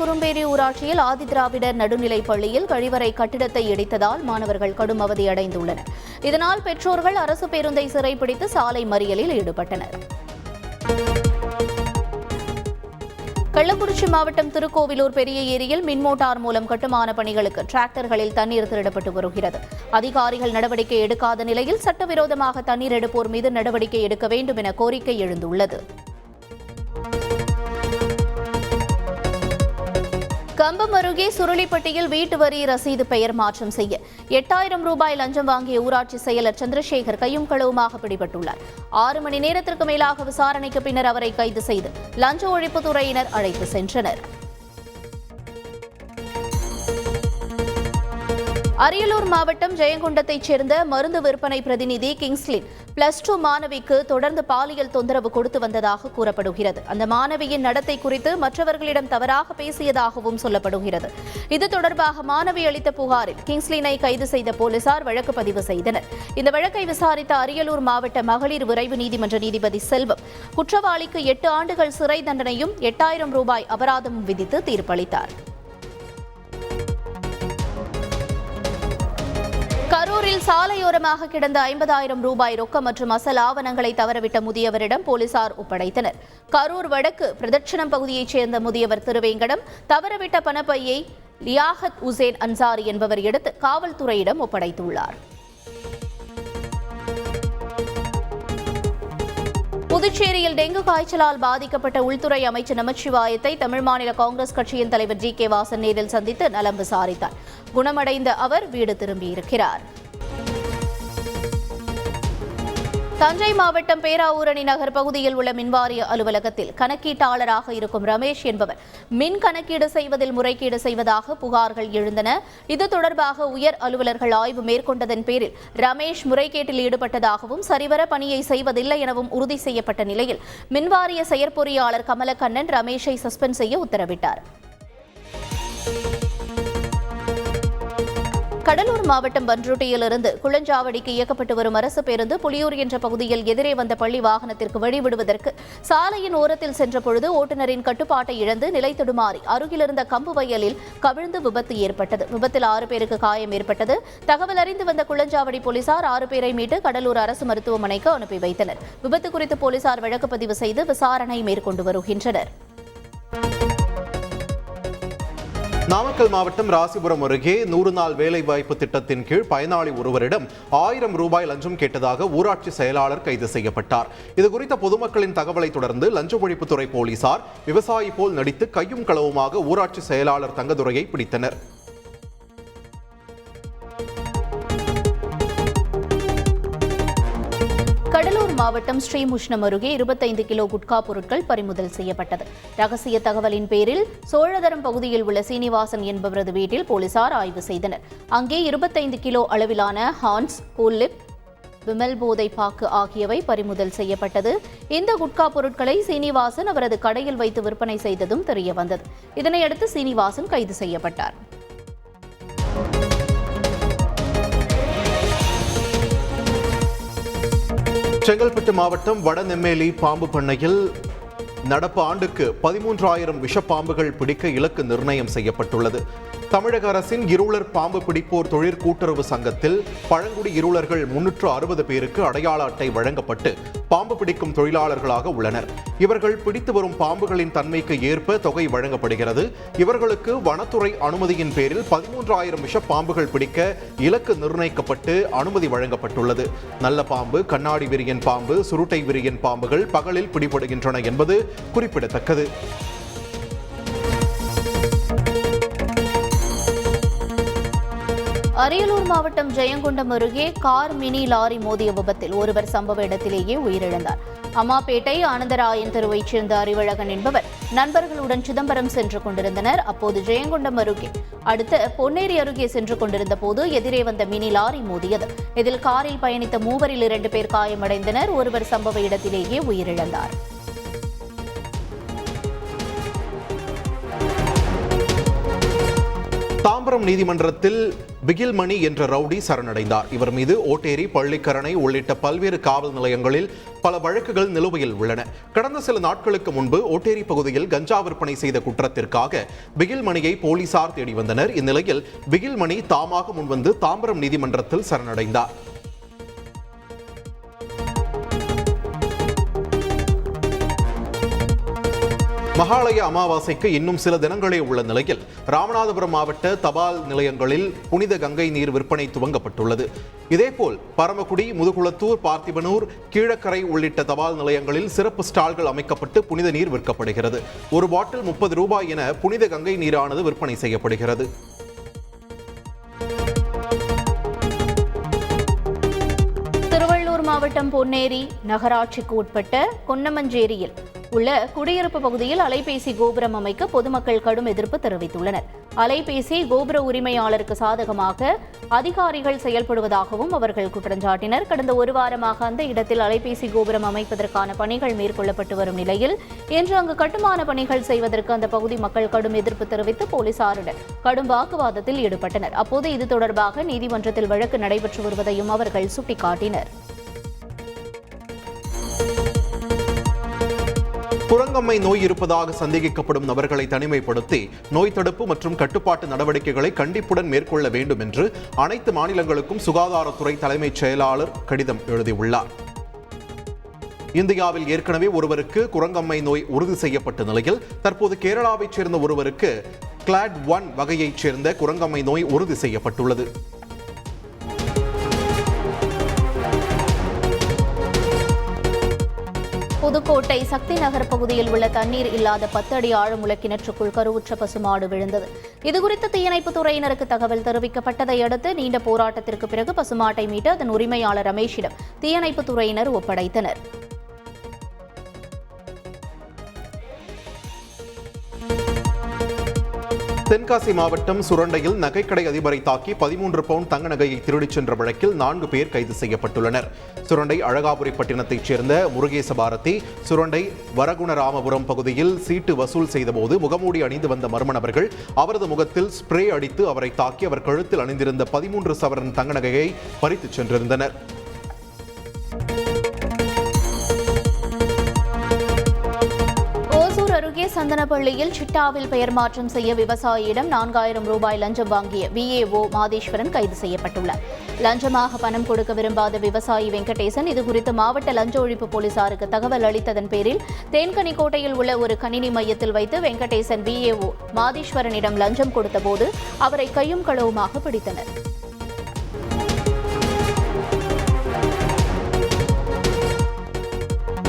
குறும்பேரி ஊராட்சியில் ஆதிதிராவிடர் நடுநிலைப் பள்ளியில் கழிவறை கட்டிடத்தை இடித்ததால் மாணவர்கள் கடும் அவதியடைந்துள்ளனர். இதனால் பெற்றோர்கள் அரசு பேருந்தை சிறைப்பிடித்து சாலை மறியலில் ஈடுபட்டனர். கள்ளக்குறிச்சி மாவட்டம் திருக்கோவிலூர் பெரிய ஏரியில் மின்மோட்டார் மூலம் கட்டுமான பணிகளுக்கு டிராக்டர்களில் தண்ணீர் திருடப்பட்டு வருகிறது. அதிகாரிகள் நடவடிக்கை எடுக்காத நிலையில் சட்டவிரோதமாக தண்ணீர் எடுப்போர் மீது நடவடிக்கை எடுக்க வேண்டும் என கோரிக்கை எழுந்துள்ளது. கம்பம் அருகே சுருளிப்பட்டியில் வீட்டு வரி ரசீது பெயர் மாற்றம் செய்ய 8000 ரூபாய் லஞ்சம் வாங்கிய ஊராட்சி செயலர் சந்திரசேகர் கையும் களவுமாக பிடிபட்டுள்ளார். 6 மணி நேரத்திற்கு மேலாக விசாரணைக்கு பின்னர் அவரை கைது செய்து லஞ்ச ஒழிப்புத்துறையினர் அழைத்து சென்றனர். அரியலூர் மாவட்டம் ஜெயங்கொண்டத்தைச் சேர்ந்த மருந்து விற்பனை பிரதிநிதி கிங்ஸ்லின் +2 மாணவிக்கு தொடர்ந்து பாலியல் தொந்தரவு கொடுத்து வந்ததாக கூறப்படுகிறது. அந்த மாணவியின் நடத்தை குறித்து மற்றவர்களிடம் தவறாக பேசியதாகவும் சொல்லப்படுகிறது. இது தொடர்பாக மாணவி அளித்த புகாரில் கிங்ஸ்லினை கைது செய்த போலீசார் வழக்கு பதிவு செய்தனர். இந்த வழக்கை விசாரித்த அரியலூர் மாவட்ட மகளிர் விரைவு நீதிமன்ற நீதிபதி செல்வம் குற்றவாளிக்கு 8 ஆண்டுகள் சிறை தண்டனையும் 8000 ரூபாய் அபராதமும் விதித்து தீர்ப்பளித்தார். கரூரில் சாலையோரமாக கிடந்த 50,000 ரூபாய் ரொக்கம் மற்றும் அசல் ஆவணங்களை தவறவிட்ட முதியவரிடம் போலீசார் ஒப்படைத்தனர். கரூர் வடக்கு பிரதட்சணம் பகுதியைச் சேர்ந்த முதியவர் திருவேங்கடம் தவறவிட்ட பணப்பையை லியாகத் உசேன் அன்சாரி என்பவர் எடுத்து காவல்துறையிடம் ஒப்படைத்துள்ளார். புதுச்சேரியில் டெங்கு காய்ச்சலால் பாதிக்கப்பட்ட உள்துறை அமைச்சர் நமச்சிவாயத்தை தமிழ் மாநில காங்கிரஸ் கட்சியின் தலைவர் ஜி கே வாசன் நேரில் சந்தித்து நலம் விசாரித்தார். குணமடைந்த அவர் வீடு திரும்பியிருக்கிறார். தஞ்சை மாவட்டம் பேராவூரணி நகர் பகுதியில் உள்ள மின்வாரிய அலுவலகத்தில் கணக்கீட்டாளராக இருக்கும் ரமேஷ் என்பவர் மின் கணக்கீடு செய்வதில் முறைகேடு செய்வதாக புகார்கள் எழுந்தன. இது தொடர்பாக உயர் அலுவலர்கள் ஆய்வு மேற்கொண்டதன் பேரில் ரமேஷ் முறைகேட்டில் ஈடுபட்டதாகவும் சரிவர பணியை செய்வதில்லை எனவும் உறுதி செய்யப்பட்ட நிலையில் மின்வாரிய செயற்பொறியாளர் கமலக்கண்ணன் ரமேஷை சஸ்பெண்ட் செய்ய உத்தரவிட்டார். கடலூர் மாவட்டம் பன்ருட்டியிலிருந்து குளஞ்சாவடிக்கு இயக்கப்பட்டு வரும் அரசு பேருந்து புலியூர் என்ற பகுதியில் எதிரே வந்த பள்ளி வாகனத்திற்கு வழிவிடுவதற்கு சாலையின் ஓரத்தில் சென்றபொழுது ஓட்டுநரின் கட்டுப்பாட்டை இழந்து நிலை தடுமாறி அருகிலிருந்த கம்பு வயலில் கவிழ்ந்து விபத்து ஏற்பட்டது. விபத்தில் 6 பேருக்கு காயம் ஏற்பட்டது. தகவல் அறிந்து வந்த குளஞ்சாவடி போலீசார் 6 பேரை மீட்டு கடலூர் அரசு மருத்துவமனைக்கு அனுப்பி வைத்தனர். விபத்து குறித்து போலீசார் வழக்கு பதிவு செய்து விசாரணை மேற்கொண்டு வருகின்றனர். நாமக்கல் மாவட்டம் ராசிபுரம் அருகே 100 நாள் வேலைவாய்ப்பு திட்டத்தின் கீழ் பயனாளி ஒருவரிடம் 1000 ரூபாய் லஞ்சம் கேட்டதாக ஊராட்சி செயலாளர் கைது செய்யப்பட்டார். இதுகுறித்த பொதுமக்களின் தகவலை தொடர்ந்து லஞ்ச ஒழிப்புத்துறை போலீசார் விவசாயி போல் நடித்து கையும் களவுமாக ஊராட்சி செயலாளர் தங்கதுரையை பிடித்தனர். கடலூர் மாவட்டம் ஸ்ரீமுஷ்ணம் அருகே 25 கிலோ குட்கா பொருட்கள் பறிமுதல் செய்யப்பட்டது. ரகசிய தகவலின் பேரில் சோழதரம் பகுதியில் உள்ள சீனிவாசன் என்பவரது வீட்டில் போலீசார் ஆய்வு செய்தனர். அங்கே 25 கிலோ அளவிலான ஹான்ஸ், கூல்லிப், விமல் போதை பாக்கு ஆகியவை பறிமுதல் செய்யப்பட்டது. இந்த குட்கா பொருட்களை சீனிவாசன் அவரது கடையில் வைத்து விற்பனை செய்ததும் தெரியவந்தது. இதனையடுத்து சீனிவாசன் கைது செய்யப்பட்டார். செங்கல்பட்டு மாவட்டம் வடநெம்மேலி பாம்பு பண்ணையில் நடப்பு ஆண்டுக்கு 13,000 விஷப்பாம்புகள் பிடிக்க இலக்கு நிர்ணயம் செய்யப்பட்டுள்ளது. தமிழக அரசின் இருளர் பாம்பு பிடிப்போர் தொழிற் கூட்டுறவு சங்கத்தில் பழங்குடி இருளர்கள் 360 பேருக்கு அடையாள அட்டை வழங்கப்பட்டு பாம்பு பிடிக்கும் தொழிலாளர்களாக உள்ளனர். இவர்கள் பிடித்து வரும் பாம்புகளின் தன்மைக்கு ஏற்ப தொகை வழங்கப்படுகிறது. இவர்களுக்கு வனத்துறை அனுமதியின் பேரில் 13,000 விஷப்பாம்புகள் பிடிக்க இலக்கு நிர்ணயிக்கப்பட்டு அனுமதி வழங்கப்பட்டுள்ளது. நல்ல பாம்பு, கண்ணாடி விரியன் பாம்பு, சுருட்டை விரியன் பாம்புகள் பகலில் பிடிபடுகின்றன என்பது குறிப்பிடத்தக்கது. அரியலூர் மாவட்டம் ஜெயங்கொண்டம் அருகே கார் மினி லாரி மோதிய விபத்தில் ஒருவர் சம்பவ இடத்திலேயே உயிரிழந்தார். அம்மாப்பேட்டை ஆனந்தராயன் தெருவைச் சேர்ந்த அறிவழகன் என்பவர் நண்பர்களுடன் சிதம்பரம் சென்று கொண்டிருந்தனர். அப்போது ஜெயங்கொண்டம் அருகே அடுத்த பொன்னேரி அருகே சென்று கொண்டிருந்த போது எதிரே வந்த மினி லாரி மோதியது. இதில் காரில் பயணித்த 3 2 பேர் காயமடைந்தனர். ஒருவர் சம்பவ இடத்திலேயே உயிரிழந்தார். தாம்பரம் நீதிமன்றத்தில் பிகில்மணி என்ற ரவுடி சரணடைந்தார். இவர் மீது ஓட்டேரி, பள்ளிக்கரணை உள்ளிட்ட பல்வேறு காவல் நிலையங்களில் பல வழக்குகள் நிலுவையில் உள்ளன. கடந்த சில நாட்களுக்கு முன்பு ஓட்டேரி பகுதியில் கஞ்சா விற்பனை செய்த குற்றத்திற்காக பிகில்மணியை போலீசார் தேடி வந்தனர். இந்நிலையில் பிகில்மணி தாமாக முன்வந்து தாம்பரம் நீதிமன்றத்தில் சரணடைந்தார். மகாலய அமாவாசைக்கு இன்னும் சில தினங்களே உள்ள நிலையில் ராமநாதபுரம் மாவட்ட தபால் நிலையங்களில் புனித கங்கை நீர் விற்பனை துவங்கப்பட்டுள்ளது. இதேபோல் பரமக்குடி, முதுகுளத்தூர், பார்த்திபனூர், கீழக்கரை உள்ளிட்ட தபால் நிலையங்களில் சிறப்பு ஸ்டால்கள் அமைக்கப்பட்டு புனித நீர் விற்கப்படுகிறது. ஒரு பாட்டில் 30 ரூபாய் என புனித கங்கை நீரானது விற்பனை செய்யப்படுகிறது. திருவள்ளூர் மாவட்டம் பொன்னேரி நகராட்சிக்கு உட்பட்ட கொன்னமஞ்சேரியில் உள்ள குடியிருப்பு பகுதியில் அலைபேசி கோபுரம் அமைக்க பொதுமக்கள் கடும் எதிர்ப்பு தெரிவித்துள்ளனர். அலைபேசி கோபுர உரிமையாளருக்கு சாதகமாக அதிகாரிகள் செயல்படுவதாகவும் அவர்கள் குற்றஞ்சாட்டினர். கடந்த ஒரு வாரமாக அந்த இடத்தில் அலைபேசி கோபுரம் அமைப்பதற்கான பணிகள் மேற்கொள்ளப்பட்டு வரும் நிலையில் இன்று அங்கு கட்டுமான பணிகள் செய்வதற்கு அந்த பகுதி மக்கள் கடும் எதிர்ப்பு தெரிவித்து போலீசாருடன் கடும் வாக்குவாதத்தில் ஈடுபட்டனர். அப்போது இது தொடர்பாக நீதிமன்றத்தில் வழக்கு நடைபெற்று வருவதையும் அவர்கள் சுட்டிக்காட்டினர். குரங்கம்மை நோய் இருப்பதாக சந்தேகிக்கப்படும் நபர்களை தனிமைப்படுத்தி நோய் தடுப்பு மற்றும் கட்டுப்பாட்டு நடவடிக்கைகளை கண்டிப்புடன் மேற்கொள்ள வேண்டும் என்று அனைத்து மாநிலங்களுக்கும் சுகாதாரத்துறை தலைமைச் செயலாளர் கடிதம் எழுதியுள்ளார். இந்தியாவில் ஏற்கனவே ஒருவருக்கு குரங்கம்மை நோய் உறுதி செய்யப்பட்ட நிலையில் தற்போது கேரளாவைச் சேர்ந்த ஒருவருக்கு கிளாட் 1 வகையைச் சேர்ந்த குரங்கம்மை நோய் உறுதி செய்யப்பட்டுள்ளது. புதுக்கோட்டை சக்தி நகர் பகுதியில் உள்ள தண்ணீர் இல்லாத 10 அடி ஆழமுள்ள கிணற்றுக்குள் கருவுற்ற பசுமாடு விழுந்தது. இதுகுறித்து தீயணைப்புத் துறையினருக்கு தகவல் தெரிவிக்கப்பட்டதை அடுத்து நீண்ட போராட்டத்திற்கு பிறகு பசுமாட்டை மீட்டு அதன் உரிமையாளர் ரமேஷிடம் தீயணைப்புத் துறையினர் ஒப்படைத்தனர். தென்காசி மாவட்டம் சுரண்டையில் நகைக்கடை அதிபரை தாக்கி 13 பவுண்ட் தங்க நகையை திருடிச் சென்ற வழக்கில் 4 பேர் கைது செய்யப்பட்டுள்ளனர். சுரண்டை அழகாபுரிப்பட்டினத்தைச் சேர்ந்த முருகேச பாரதி சுரண்டை வரகுணராமபுரம் பகுதியில் சீட்டு வசூல் செய்தபோது முகமூடி அணிந்து வந்த மர்ம நபர்கள் அவரது முகத்தில் ஸ்ப்ரே அடித்து அவரை தாக்கி அவர் கழுத்தில் அணிந்திருந்த 13 சவரன் தங்க நகையை பறித்துச் சென்றிருந்தனர். அருகே சந்தனப்பள்ளியில் சிட்டாவில் பெயர் மாற்றம் செய்ய விவசாயியிடம் 4000 ரூபாய் லஞ்சம் வாங்கிய விஏஓ மாதேஸ்வரன் கைது செய்யப்பட்டுள்ளார். லஞ்சமாக பணம் கொடுக்க விரும்பாத விவசாயி வெங்கடேசன் இதுகுறித்து மாவட்ட லஞ்ச ஒழிப்பு போலீசாருக்கு தகவல் அளித்ததன் பேரில் தேன்கனிக்கோட்டையில் உள்ள ஒரு கணினி மையத்தில் வைத்து வெங்கடேசன் விஏஓ மாதேஸ்வரனிடம் லஞ்சம் கொடுத்தபோது அவரை கையும் களவுமாக பிடித்தனர்.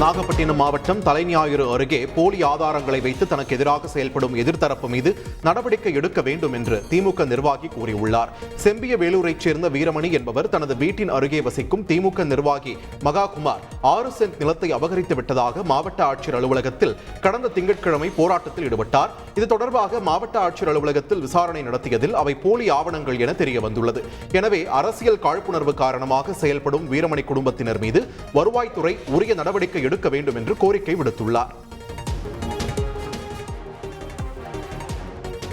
நாகப்பட்டினம் மாவட்டம் தலைஞாயிறு அருகே போலி ஆதாரங்களை வைத்து தனக்கு எதிராக செயல்படும் எதிர்த்தரப்பு மீது நடவடிக்கை எடுக்க வேண்டும் என்று திமுக நிர்வாகி கூறியுள்ளார். செம்பிய வேலூரைச் சேர்ந்த வீரமணி என்பவர் தனது வீட்டின் அருகே வசிக்கும் திமுக நிர்வாகி மகாகுமார் 6 சென்ட் நிலத்தை அபகரித்து விட்டதாக மாவட்ட ஆட்சியர் அலுவலகத்தில் கடந்த திங்கட்கிழமை போராட்டத்தில் ஈடுபட்டார். இது தொடர்பாக மாவட்ட ஆட்சியர் அலுவலகத்தில் விசாரணை நடத்தியதில் அவை போலி ஆவணங்கள் என தெரிய வந்துள்ளது. எனவே அரசியல் காழ்ப்புணர்வு காரணமாக செயல்படும் வீரமணி குடும்பத்தினர் மீது வருவாய்த்துறை உரிய நடவடிக்கை எடுக்க வேண்டும் என்று கோரிக்கை விடுத்துள்ளார்.